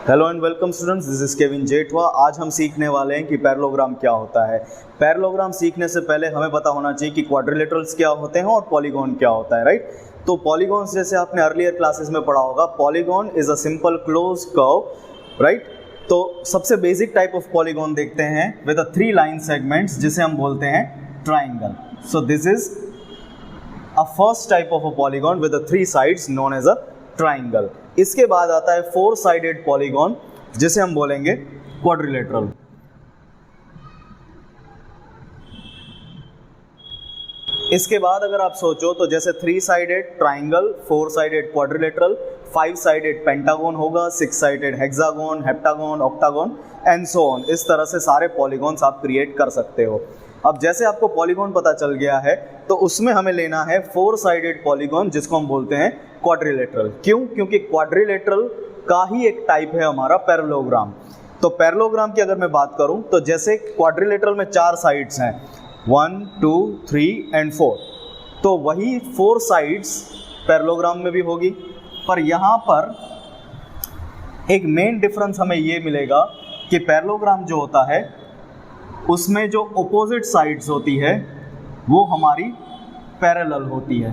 Hello and welcome students, this is Kevin Jethwa. आज हम सीखने वाले हैं कि पैरेललोग्राम क्या होता है। पैरेललोग्राम सीखने से पहले हमें पता होना चाहिए कि क्वाड्रिलेटरल्स क्या होते हैं और पॉलीगॉन क्या होता है, राइट। तो पॉलीगॉन्स जैसे आपने अर्लियर क्लासेस में पढ़ा होगा, polygon is a simple close curve, right. तो सबसे बेसिक टाइप ऑफ पॉलीगॉन देखते हैं विद अ 3 लाइन सेगमेंट्स, जिसे हम बोलते हैं triangle. So this is a first type of a polygon with a 3 sides known as a triangle. इसके बाद आता है 4 साइडेड पॉलीगॉन, जिसे हम बोलेंगे क्वाड्रिलेटरल। इसके बाद अगर आप सोचो तो जैसे 3 sided triangle, 4 sided quadrilateral, 5 sided pentagon होगा, 6 sided hexagon, heptagon, octagon and so on. इस तरह से सारे पॉलीगॉन्स आप क्रिएट कर सकते हो। अब जैसे आपको पॉलीगॉन पता चल गया है तो उसमें हमें लेना है 4 साइडेड पॉलीगॉन, जिसको हम बोलते हैं क्वाड्रिलेटरल। क्यों? क्योंकि क्वाड्रिलेटरल का ही एक टाइप है हमारा पैरेललोग्राम। तो पैरेललोग्राम की अगर मैं बात करूं तो जैसे क्वाड्रिलेटरल में 4 साइड्स हैं, 1, 2, 3 एंड 4, तो वही 4 साइड्स पैरेललोग्राम में भी होगी। पर यहाँ पर एक मेन डिफरेंस हमें ये मिलेगा कि पैरेललोग्राम जो होता है उसमें जो ऑपोजिट साइड्स होती है वो हमारी पैरेलल होती है।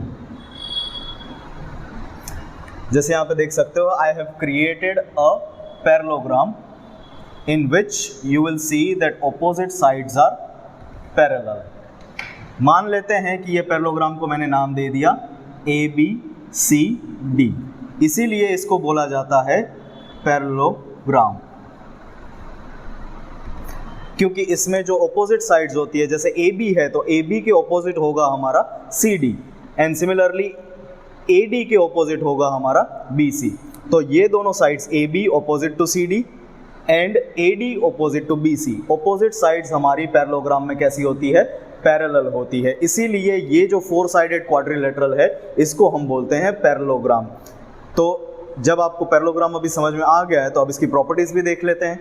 जैसे यहाँ पे देख सकते हो, I have created a parallelogram in which you will see that opposite sides are parallel. मान लेते हैं कि ये पैरेललोग्राम को मैंने नाम दे दिया ABCD, इसीलिए इसको बोला जाता है पैरेललोग्राम, क्योंकि इसमें जो ऑपोजिट साइड्स होती है, जैसे AB है तो AB के ऑपोजिट होगा हमारा CD एंड सिमिलरली AD के ऑपोजिट होगा हमारा BC। तो ये दोनों sides AB opposite to CD and AD opposite to BC, opposite sides हमारी पैरेललोग्राम में कैसी होती है? पैरेलल होती है। इसीलिए ये जो 4 साइडेड क्वाड्रिलेटरल है इसको हम बोलते हैं पैरेललोग्राम। तो जब आपको पैरेललोग्राम अभी समझ में आ गया है तो अब इसकी प्रॉपर्टीज भी देख लेते हैं।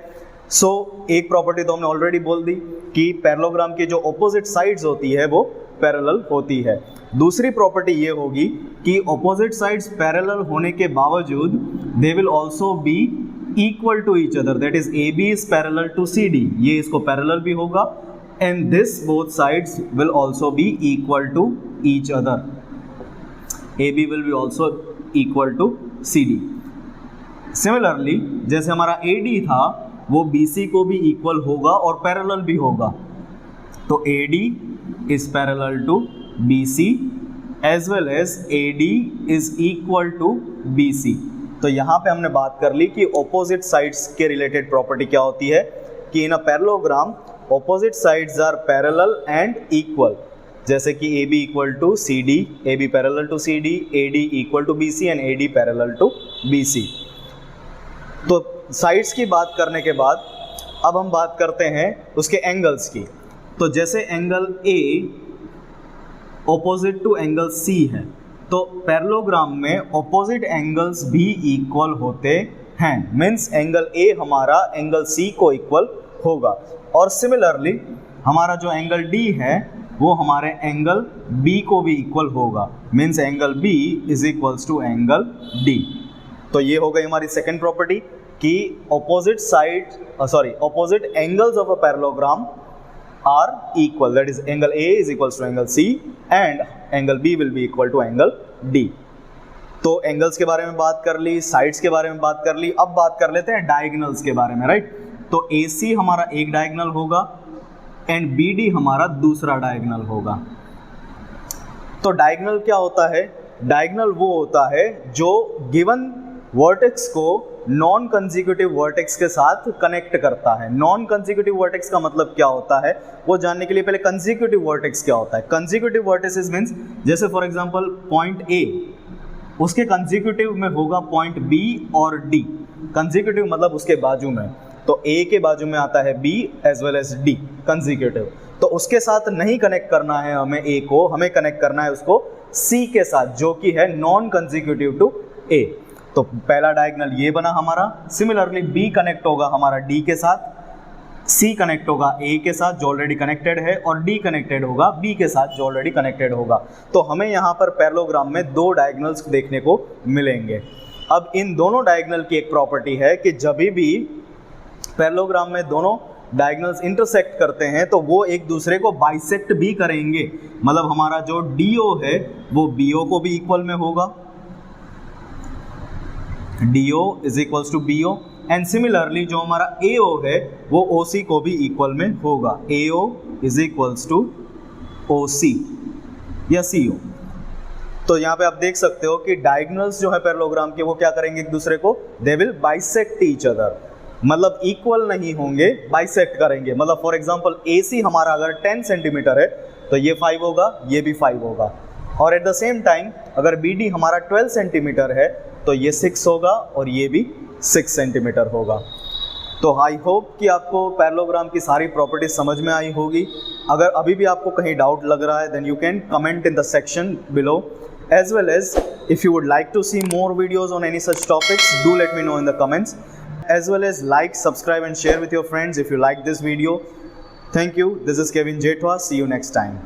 एक प्रॉपर्टी तो हमने ऑलरेडी बोल दी कि पैरेललोग्राम की जो ऑपोजिट साइड्स होती है वो पैरेलल होती है। दूसरी प्रॉपर्टी ये होगी कि ऑपोजिट साइड्स पैरेलल होने के बावजूद they will also be equal to each other, that is AB is parallel to CD, ये इसको पैरेलल भी होगा and this both sides will also be equal to each other, AB will be also equal to CD। Similarly जैसे हमारा AD था वो BC को भी इक्वल होगा और पैरेलल भी होगा, तो AD is parallel to BC as well as AD is equal to BC। तो यहाँ पे हमने बात कर ली कि ऑपोजिट साइड्स के रिलेटेड प्रॉपर्टी क्या होती है कि in a parallelogram opposite sides are parallel and equal, जैसे कि AB equal to CD, AB parallel to CD, AD equal to BC and AD parallel to BC। तो साइड्स की बात करने के बाद अब हम बात करते हैं उसके एंगल्स की। तो जैसे angle A opposite to angle C है, तो पैरेललोग्राम में ऑपोजिट एंगल्स भी इक्वल होते हैं, मीन्स एंगल A हमारा एंगल C को इक्वल होगा। और सिमिलरली हमारा जो एंगल D है वो हमारे एंगल B को भी इक्वल होगा, means angle B is equals to angle D। तो ये हो गई हमारी सेकेंड प्रॉपर्टी कि opposite angles of a parallelogram are equal, that is angle A is equals to angle C and angle B will be equal to angle D। तो angles के बारे में बात कर ली, साइड्स के बारे में बात कर ली, अब बात कर लेते हैं डायगोनल्स के बारे में, राइट। तो AC हमारा एक डायगोनल होगा एंड BD हमारा दूसरा डायगोनल होगा। तो डायगोनल क्या होता है? डायगोनल वो होता है जो गिवन वर्टेक्स को नॉन कंसेक्यूटिव वर्टेक्स के साथ कनेक्ट करता है। नॉन कंसेक्यूटिव वर्टेक्स का मतलब क्या होता है वो जानने के लिए पहले कंसेक्यूटिव वर्टेक्स क्या होता है। कंसेक्यूटिव वर्टेक्स मींस जैसे फॉर एग्जांपल पॉइंट A, उसके कंसेक्यूटिव में होगा पॉइंट B और D। कंसेक्यूटिव मतलब उसके बाजू में, तो A के बाजू में आता है B as well as D consecutive. तो उसके साथ नहीं कनेक्ट करना है हमें A को, हमें कनेक्ट करना है उसको C के साथ, जो कि है नॉन कंसेक्यूटिव टू A। तो पहला डायगोनल ये बना हमारा। सिमिलरली B कनेक्ट होगा हमारा D के साथ, C कनेक्ट होगा A के साथ जो ऑलरेडी कनेक्टेड है, और D कनेक्टेड होगा B के साथ जो ऑलरेडी कनेक्टेड होगा। तो हमें यहाँ पर पैरेललोग्राम में 2 डायगोनल्स देखने को मिलेंगे। अब इन दोनों डायगोनल की एक प्रॉपर्टी है कि जब भी पैरेललोग्राम में दोनों डायगोनल्स इंटरसेक्ट करते हैं तो वो एक दूसरे को बाइसेक्ट भी करेंगे, मतलब हमारा जो DO है वो BO को भी इक्वल में होगा, DO is equals to BO, and similarly जो हमारा AO है वो OC को भी इक्वल में होगा, AO is equals to OC या CO। तो यहाँ पे आप देख सकते हो कि डायगोनल्स जो है पैरेललोग्राम के वो क्या करेंगे एक दूसरे को, they will bisect each other, मतलब इक्वल नहीं होंगे, बाइसेक्ट करेंगे। मतलब फॉर एग्जांपल AC हमारा अगर 10 सेंटीमीटर है तो ये 5 होगा, ये भी 5 होगा, और एट द सेम टाइम अगर BD हमारा 12 सेंटीमीटर है तो ये 6 होगा और ये भी 6 सेंटीमीटर होगा। तो आई होप कि आपको पैरेललोग्राम की सारी प्रॉपर्टीज समझ में आई होगी। अगर अभी भी आपको कहीं डाउट लग रहा है then you can comment in the section below, as well as if you would like to see more videos on any such topics, do let me know in the comments, as well as like, subscribe and share with your friends if you like this video. Thank you. This is Kevin Jetwa. See you next time.